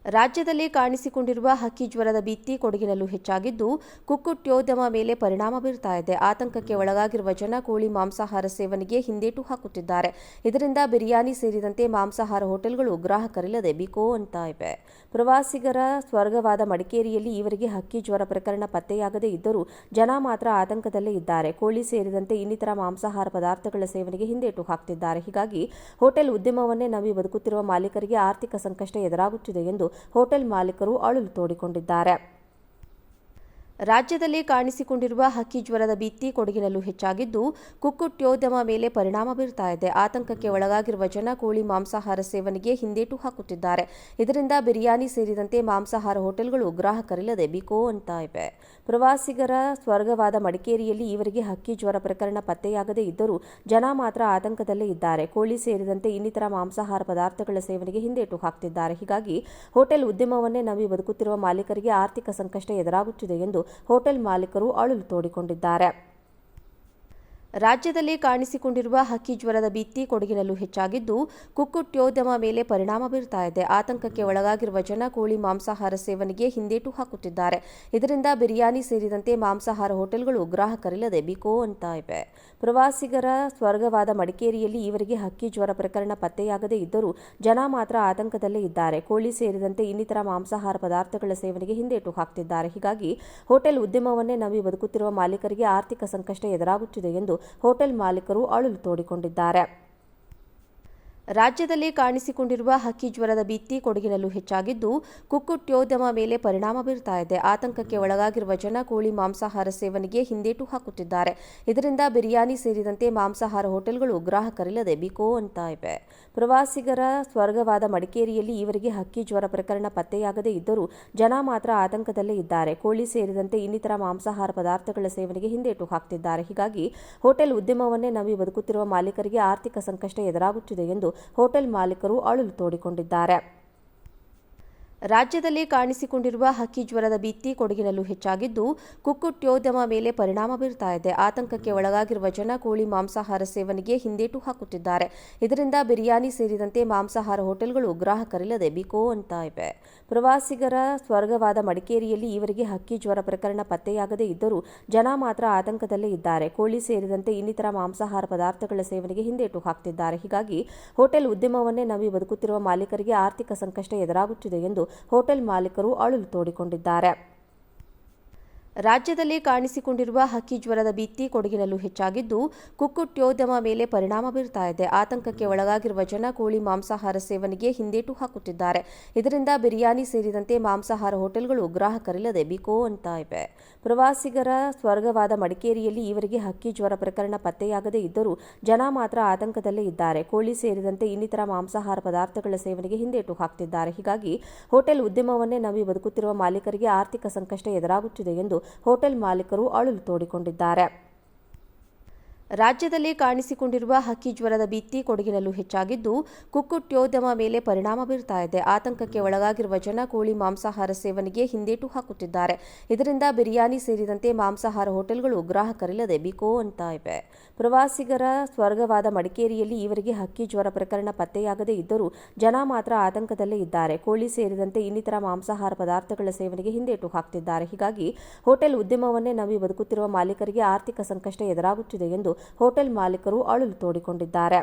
ರಾಜ್ಯದಲ್ಲಿ ಕಾಣಿಸಿಕೊಂಡಿರುವ ಹಕ್ಕಿ ಜ್ವರದ ಭೀತಿ ಕೊಡಗಿನಲ್ಲೂ ಹೆಚ್ಚಾಗಿದ್ದು, ಕುಕ್ಕುಟ್ಯೋದ್ಯಮ ಮೇಲೆ ಪರಿಣಾಮ ಬೀರ್ತಾ ಇದೆ. ಆತಂಕಕ್ಕೆ ಒಳಗಾಗಿರುವ ಜನ ಕೋಳಿ ಮಾಂಸಾಹಾರ ಸೇವನೆಗೆ ಹಿಂದೇಟು ಹಾಕುತ್ತಿದ್ದಾರೆ. ಇದರಿಂದ ಬಿರಿಯಾನಿ ಸೇರಿದಂತೆ ಮಾಂಸಾಹಾರ ಹೋಟೆಲ್ಗಳು ಗ್ರಾಹಕರಿಲ್ಲದೆ ಬಿಕೋ ಅಂತಾ ಇವೆ. ಪ್ರವಾಸಿಗರ ಸ್ವರ್ಗವಾದ ಮಡಿಕೇರಿಯಲ್ಲಿ ಈವರೆಗೆ ಹಕ್ಕಿ ಜ್ವರ ಪ್ರಕರಣ ಪತ್ತೆಯಾಗದೇ ಇದ್ದರೂ ಜನ ಮಾತ್ರ ಆತಂಕದಲ್ಲೇ ಇದ್ದಾರೆ. ಕೋಳಿ ಸೇರಿದಂತೆ ಇನ್ನಿತರ ಮಾಂಸಾಹಾರ ಪದಾರ್ಥಗಳ ಸೇವನೆಗೆ ಹಿಂದೇಟು ಹಾಕುತ್ತಿದ್ದಾರೆ. ಹೀಗಾಗಿ ಹೋಟೆಲ್ ಉದ್ಯಮವನ್ನೇ ನಂಬಿ ಬದುಕುತ್ತಿರುವ ಮಾಲೀಕರಿಗೆ ಆರ್ಥಿಕ ಸಂಕಷ್ಟ ಎದುರಾಗುತ್ತಿದೆ ಎಂದು ಹೋಟೆಲ್ ಮಾಲೀಕರು ಅಳಲು ತೋಡಿಕೊಂಡಿದ್ದಾರೆ. ರಾಜ್ಯದಲ್ಲಿ ಕಾಣಿಸಿಕೊಂಡಿರುವ ಹಕ್ಕಿ ಜ್ವರದ ಭೀತಿ ಕೊಡಗಿನಲ್ಲೂ ಹೆಚ್ಚಾಗಿದ್ದು, ಕುಕ್ಕುಟ್ಯೋದ್ಯಮ ಮೇಲೆ ಪರಿಣಾಮ ಬೀರ್ತಾ ಇದೆ. ಆತಂಕಕ್ಕೆ ಒಳಗಾಗಿರುವ ಜನ ಕೋಳಿ ಮಾಂಸಾಹಾರ ಸೇವನೆಗೆ ಹಿಂದೇಟು ಹಾಕುತ್ತಿದ್ದಾರೆ. ಇದರಿಂದ ಬಿರಿಯಾನಿ ಸೇರಿದಂತೆ ಮಾಂಸಾಹಾರ ಹೋಟೆಲ್ಗಳು ಗ್ರಾಹಕರಿಲ್ಲದೆ ಬಿಕೋ ಅಂತಾ ಇವೆ. ಪ್ರವಾಸಿಗರ ಸ್ವರ್ಗವಾದ ಮಡಿಕೇರಿಯಲ್ಲಿ ಈವರೆಗೆ ಹಕ್ಕಿ ಜ್ವರ ಪ್ರಕರಣ ಪತ್ತೆಯಾಗದೇ ಇದ್ದರೂ ಜನ ಮಾತ್ರ ಆತಂಕದಲ್ಲೇ ಇದ್ದಾರೆ. ಕೋಳಿ ಸೇರಿದಂತೆ ಇನ್ನಿತರ ಮಾಂಸಾಹಾರ ಪದಾರ್ಥಗಳ ಸೇವನೆಗೆ ಹಿಂದೇಟು ಹಾಕುತ್ತಿದ್ದಾರೆ. ಹೀಗಾಗಿ ಹೋಟೆಲ್ ಉದ್ಯಮವನ್ನೇ ನಂಬಿ ಬದುಕುತ್ತಿರುವ ಮಾಲೀಕರಿಗೆ ಆರ್ಥಿಕ ಸಂಕಷ್ಟ ಎದುರಾಗುತ್ತಿದೆ ಎಂದು ಹೋಟೆಲ್ ಮಾಲೀಕರು ಅಳಲು ತೋಡಿಕೊಂಡಿದ್ದಾರೆ. ರಾಜ್ಯದಲ್ಲಿ ಕಾಣಿಸಿಕೊಂಡಿರುವ ಹಕ್ಕಿ ಜ್ವರದ ಭೀತಿ ಕೊಡಗಿನಲ್ಲೂ ಹೆಚ್ಚಾಗಿದ್ದು, ಕುಕ್ಕುಟ್ಯೋದ್ಯಮ ಮೇಲೆ ಪರಿಣಾಮ ಬೀರ್ತಾ ಇದೆ. ಆತಂಕಕ್ಕೆ ಒಳಗಾಗಿರುವ ಜನ ಕೋಳಿ ಮಾಂಸಾಹಾರ ಸೇವನೆಗೆ ಹಿಂದೇಟು ಹಾಕುತ್ತಿದ್ದಾರೆ. ಇದರಿಂದ ಬಿರಿಯಾನಿ ಸೇರಿದಂತೆ ಮಾಂಸಾಹಾರ ಹೋಟೆಲ್ಗಳು ಗ್ರಾಹಕರಿಲ್ಲದೆ ಬಿಕೋ ಅಂತಾ ಇವೆ. ಪ್ರವಾಸಿಗರ ಸ್ವರ್ಗವಾದ ಮಡಿಕೇರಿಯಲ್ಲಿ ಈವರೆಗೆ ಹಕ್ಕಿ ಜ್ವರ ಪ್ರಕರಣ ಪತ್ತೆಯಾಗದೇ ಇದ್ದರೂ ಜನ ಮಾತ್ರ ಆತಂಕದಲ್ಲೇ ಇದ್ದಾರೆ. ಕೋಳಿ ಸೇರಿದಂತೆ ಇನ್ನಿತರ ಮಾಂಸಾಹಾರ ಪದಾರ್ಥಗಳ ಸೇವನೆಗೆ ಹಿಂದೇಟು ಹಾಕುತ್ತಿದ್ದಾರೆ. ಹೀಗಾಗಿ ಹೋಟೆಲ್ ಉದ್ಯಮವನ್ನೇ ನಂಬಿ ಬದುಕುತ್ತಿರುವ ಮಾಲೀಕರಿಗೆ ಆರ್ಥಿಕ ಸಂಕಷ್ಟ ಎದುರಾಗುತ್ತಿದೆ ಎಂದು ಹೋಟೆಲ್ ಮಾಲೀಕರು ಅಳಲು ತೋಡಿಕೊಂಡಿದ್ದಾರೆ. ರಾಜ್ಯದಲ್ಲಿ ಕಾಣಿಸಿಕೊಂಡಿರುವ ಹಕ್ಕಿ ಜ್ವರದ ಭೀತಿ ಕೊಡಗಿನಲ್ಲೂ ಹೆಚ್ಚಾಗಿದ್ದು, ಕುಕ್ಕುಟ್ಯೋದ್ಯಮ ಮೇಲೆ ಪರಿಣಾಮ ಬೀರ್ತಾ ಇದೆ. ಆತಂಕಕ್ಕೆ ಒಳಗಾಗಿರುವ ಜನ ಕೋಳಿ ಮಾಂಸಾಹಾರ ಸೇವನೆಗೆ ಹಿಂದೇಟು ಹಾಕುತ್ತಿದ್ದಾರೆ. ಇದರಿಂದ ಬಿರಿಯಾನಿ ಸೇರಿದಂತೆ ಮಾಂಸಾಹಾರ ಹೋಟೆಲ್ಗಳು ಗ್ರಾಹಕರಿಲ್ಲದೆ ಬಿಕೋ ಅಂತಾ ಇವೆ. ಪ್ರವಾಸಿಗರ ಸ್ವರ್ಗವಾದ ಮಡಿಕೇರಿಯಲ್ಲಿ ಈವರೆಗೆ ಹಕ್ಕಿ ಜ್ವರ ಪ್ರಕರಣ ಪತ್ತೆಯಾಗದೇ ಇದ್ದರೂ ಜನ ಮಾತ್ರ ಆತಂಕದಲ್ಲೇ ಇದ್ದಾರೆ. ಕೋಳಿ ಸೇರಿದಂತೆ ಇನ್ನಿತರ ಮಾಂಸಾಹಾರ ಪದಾರ್ಥಗಳ ಸೇವನೆಗೆ ಹಿಂದೇಟು ಹಾಕುತ್ತಿದ್ದಾರೆ. ಹೀಗಾಗಿ ಹೋಟೆಲ್ ಉದ್ಯಮವನ್ನೇ ನಂಬಿ ಬದುಕುತ್ತಿರುವ ಮಾಲೀಕರಿಗೆ ಆರ್ಥಿಕ ಸಂಕಷ್ಟ ಎದುರಾಗುತ್ತಿದೆ ಎಂದು ಹೋಟೆಲ್ ಮಾಲೀಕರು ಅಳಲು ತೋಡಿಕೊಂಡಿದ್ದಾರೆ. ರಾಜ್ಯದಲ್ಲಿ ಕಾಣಿಸಿಕೊಂಡಿರುವ ಹಕ್ಕಿ ಜ್ವರದ ಭೀತಿ ಕೊಡಗಿನಲ್ಲೂ ಹೆಚ್ಚಾಗಿದ್ದು, ಕುಕ್ಕುಟ್ಯೋದ್ಯಮ ಮೇಲೆ ಪರಿಣಾಮ ಬೀರ್ತಾ ಇದೆ. ಆತಂಕಕ್ಕೆ ಒಳಗಾಗಿರುವ ಜನ ಕೋಳಿ ಮಾಂಸಾಹಾರ ಸೇವನೆಗೆ ಹಿಂದೇಟು ಹಾಕುತ್ತಿದ್ದಾರೆ. ಇದರಿಂದ ಬಿರಿಯಾನಿ ಸೇರಿದಂತೆ ಮಾಂಸಾಹಾರ ಹೋಟೆಲ್ಗಳು ಗ್ರಾಹಕರಿಲ್ಲದೆ ಬಿಕೋ ಅಂತಾ ಇವೆ. ಪ್ರವಾಸಿಗರ ಸ್ವರ್ಗವಾದ ಮಡಿಕೇರಿಯಲ್ಲಿ ಈವರೆಗೆ ಹಕ್ಕಿ ಜ್ವರ ಪ್ರಕರಣ ಪತ್ತೆಯಾಗದೇ ಇದ್ದರೂ ಜನ ಮಾತ್ರ ಆತಂಕದಲ್ಲೇ ಇದ್ದಾರೆ. ಕೋಳಿ ಸೇರಿದಂತೆ ಇನ್ನಿತರ ಮಾಂಸಾಹಾರ ಪದಾರ್ಥಗಳ ಸೇವನೆಗೆ ಹಿಂದೇಟು ಹಾಕುತ್ತಿದ್ದಾರೆ. ಹೀಗಾಗಿ ಹೋಟೆಲ್ ಉದ್ಯಮವನ್ನೇ ನಂಬಿ ಬದುಕುತ್ತಿರುವ ಮಾಲೀಕರಿಗೆ ಆರ್ಥಿಕ ಸಂಕಷ್ಟ ಎದುರಾಗುತ್ತಿದೆ ಎಂದು ಹೋಟೆಲ್ ಮಾಲೀಕರು ಅಳಲು ತೋಡಿಕೊಂಡಿದ್ದಾರೆ. ರಾಜ್ಯದಲ್ಲಿ ಕಾಣಿಸಿಕೊಂಡಿರುವ ಹಕ್ಕಿ ಜ್ವರದ ಭೀತಿ ಕೊಡಗಿನಲ್ಲೂ ಹೆಚ್ಚಾಗಿದ್ದು, ಕುಕ್ಕುಟ್ಯೋದ್ಯಮ ಮೇಲೆ ಪರಿಣಾಮ ಬೀರ್ತಾ ಇದೆ. ಆತಂಕಕ್ಕೆ ಒಳಗಾಗಿರುವ ಜನ ಕೋಳಿ ಮಾಂಸಾಹಾರ ಸೇವನೆಗೆ ಹಿಂದೇಟು ಹಾಕುತ್ತಿದ್ದಾರೆ. ಇದರಿಂದ ಬಿರಿಯಾನಿ ಸೇರಿದಂತೆ ಮಾಂಸಾಹಾರ ಹೋಟೆಲ್ಗಳು ಗ್ರಾಹಕರಿಲ್ಲದೆ ಬಿಕೋ ಅಂತಾ ಇವೆ. ಪ್ರವಾಸಿಗರ ಸ್ವರ್ಗವಾದ ಮಡಿಕೇರಿಯಲ್ಲಿ ಈವರೆಗೆ ಹಕ್ಕಿ ಜ್ವರ ಪ್ರಕರಣ ಪತ್ತೆಯಾಗದೇ ಇದ್ದರೂ ಜನ ಮಾತ್ರ ಆತಂಕದಲ್ಲೇ ಇದ್ದಾರೆ. ಕೋಳಿ ಸೇರಿದಂತೆ ಇನ್ನಿತರ ಮಾಂಸಾಹಾರ ಪದಾರ್ಥಗಳ ಸೇವನೆಗೆ ಹಿಂದೇಟು ಹಾಕುತ್ತಿದ್ದಾರೆ. ಹೀಗಾಗಿ ಹೋಟೆಲ್ ಉದ್ಯಮವನ್ನೇ ನಂಬಿ ಬದುಕುತ್ತಿರುವ ಮಾಲೀಕರಿಗೆ ಆರ್ಥಿಕ ಸಂಕಷ್ಟ ಎದುರಾಗುತ್ತಿದೆ ಎಂದು ಹೋಟೆಲ್ ಮಾಲೀಕರು ಅಳಲು ತೋಡಿಕೊಂಡಿದ್ದಾರೆ. ರಾಜ್ಯದಲ್ಲಿ ಕಾಣಿಸಿಕೊಂಡಿರುವ ಹಕ್ಕಿ ಜ್ವರದ ಭೀತಿ ಕೊಡಗಿನಲ್ಲೂ ಹೆಚ್ಚಾಗಿದ್ದು, ಕುಕ್ಕುಟ್ಯೋದ್ಯಮ ಮೇಲೆ ಪರಿಣಾಮ ಬೀರ್ತಾ ಇದೆ. ಆತಂಕಕ್ಕೆ ಒಳಗಾಗಿರುವ ಜನ ಕೋಳಿ ಮಾಂಸಾಹಾರ ಸೇವನೆಗೆ ಹಿಂದೇಟು ಹಾಕುತ್ತಿದ್ದಾರೆ. ಇದರಿಂದ ಬಿರಿಯಾನಿ ಸೇರಿದಂತೆ ಮಾಂಸಾಹಾರ ಹೋಟೆಲ್ಗಳು ಗ್ರಾಹಕರಿಲ್ಲದೆ ಬಿಕೋ ಅಂತಾ ಇವೆ. ಪ್ರವಾಸಿಗರ ಸ್ವರ್ಗವಾದ ಮಡಿಕೇರಿಯಲ್ಲಿ ಈವರೆಗೆ ಹಕ್ಕಿ ಜ್ವರ ಪ್ರಕರಣ ಪತ್ತೆಯಾಗದೇ ಇದ್ದರೂ ಜನ ಮಾತ್ರ ಆತಂಕದಲ್ಲೇ ಇದ್ದಾರೆ. ಕೋಳಿ ಸೇರಿದಂತೆ ಇನ್ನಿತರ ಮಾಂಸಾಹಾರ ಪದಾರ್ಥಗಳ ಸೇವನೆಗೆ ಹಿಂದೇಟು ಹಾಕುತ್ತಿದ್ದಾರೆ. ಹೀಗಾಗಿ ಹೋಟೆಲ್ ಉದ್ಯಮವನ್ನೇ ನಂಬಿ ಬದುಕುತ್ತಿರುವ ಮಾಲೀಕರಿಗೆ ಆರ್ಥಿಕ ಸಂಕಷ್ಟ ಎದುರಾಗುತ್ತಿದೆ ಎಂದು ಹೋಟೆಲ್ ಮಾಲೀಕರು ಅಳಲು ತೋಡಿಕೊಂಡಿದ್ದಾರೆ.